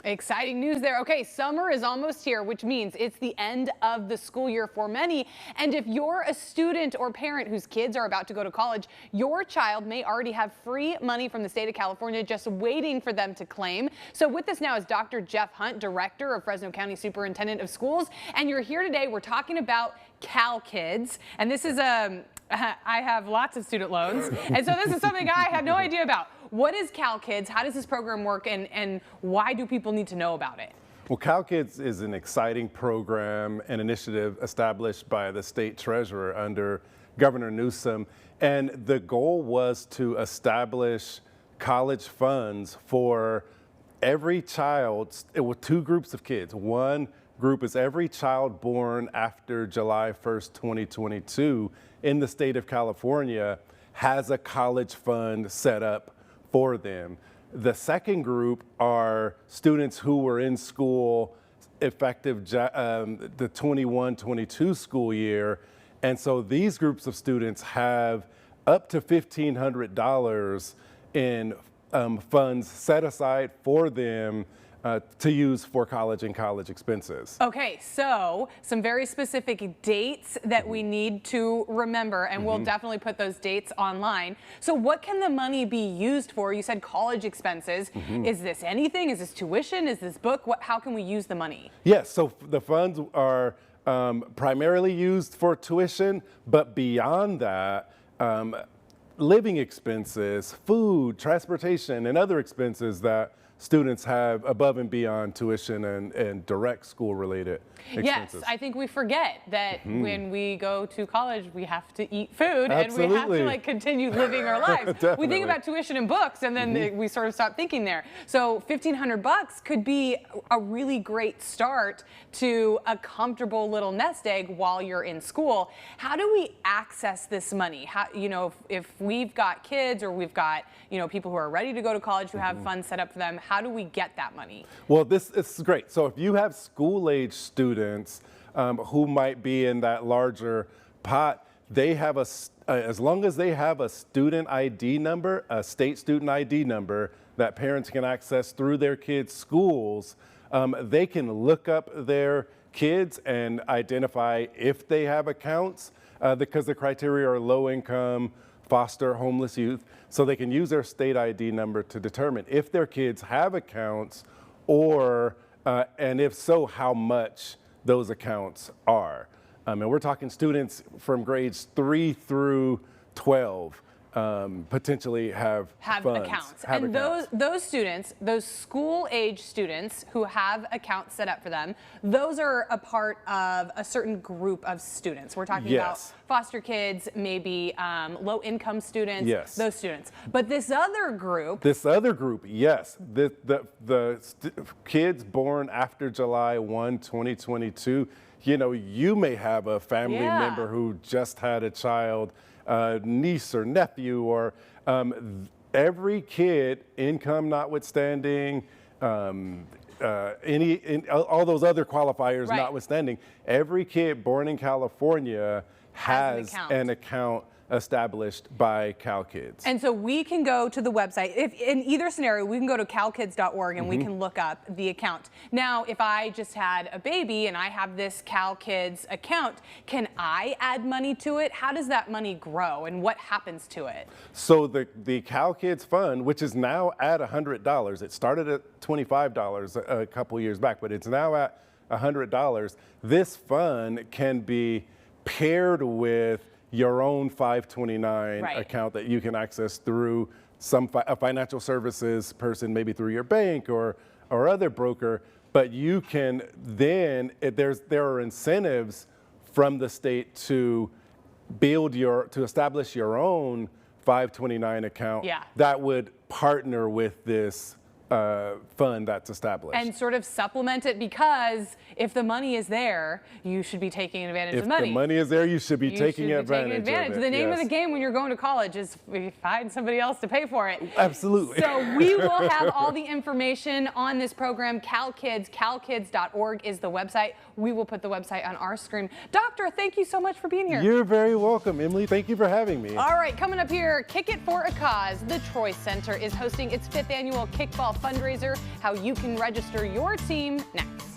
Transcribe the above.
Exciting news there. Okay, summer is almost here, which means it's the end of the school year for many. And if you're a student or parent whose kids are about to go to college, your child may already have free money from the state of California just waiting for them to claim. So with us now is Dr. Jeff Hunt, Director of Fresno County Superintendent of Schools. And you're here today. We're talking about CalKids. And this is I have lots of student loans. And so this is something I had no idea about. What is CalKids? How does this program work? And why do people need to know about it? Well, CalKids is an exciting program and initiative established by the state treasurer under Governor Newsom. And the goal was to establish college funds for every child. It was two groups of kids. One group is every child born after July 1st, 2022 in the state of California has a college fund set up for them. The second group are students who were in school effective the 21-22 school year. And so these groups of students have up to $1,500 in funds set aside for them to use for college and college expenses. Okay, so some very specific dates that we need to remember, and we'll definitely put those dates online. So what can the money be used for? You said college expenses. Is this anything? Is this tuition? Is this book? How can we use the money? Yes, so the funds are primarily used for tuition, but beyond that, living expenses, food, transportation, and other expenses that students have above and beyond tuition and direct school-related expenses. Yes, I think we forget that when we go to college, we have to eat food and we have to continue living our lives. We think about tuition and books, and then we sort of stop thinking there. So $1,500 could be a really great start to a comfortable little nest egg while you're in school. How do we access this money? How, if we've got kids or we've got people who are ready to go to college who have funds set up for them, how do we get that money? Well, this is great. So if you have school-age students who might be in that larger pot, they have as long as they have a student ID number, a state student ID number that parents can access through their kids' schools, they can look up their kids and identify if they have accounts because the criteria are low income, foster, homeless youth, so they can use their state ID number to determine if their kids have accounts or, and if so, how much those accounts are. And we're talking students from grades 3 through 12 potentially have funds, accounts. And those students, those school-age students who have accounts set up for them, those are a part of a certain group of students. We're talking about foster kids, maybe low-income students, those students. But this other group, yes, the kids born after July 1, 2022, you may have a family member who just had a child, niece or nephew, or every kid, income notwithstanding, all those other qualifiers notwithstanding, every kid born in California has an account established by CalKids. And so we can go to the website. If in either scenario, we can go to calkids.org and we can look up the account. Now, if I just had a baby and I have this CalKids account, can I add money to it? How does that money grow and what happens to it? So the CalKids fund, which is now at $100, it started at $25 a couple years back, but it's now at $100. This fund can be paired with your own 529 account that you can access through a financial services person, maybe through your bank or other broker. But you can then, there are incentives from the state to establish your own 529 account that would partner with this fund that's established. And sort of supplement it, because if the money is there, you should be taking advantage of the money. If the money is there, you should be taking advantage of it. The name of the game when you're going to college is find somebody else to pay for it. Absolutely. So we will have all the information on this program. CalKids, calkids.org is the website. We will put the website on our screen. Doctor, thank you so much for being here. You're very welcome, Emily. Thank you for having me. All right, coming up here, Kick It for a Cause. The Troy Center is hosting its 5th annual Kickball fundraiser, how you can register your team next.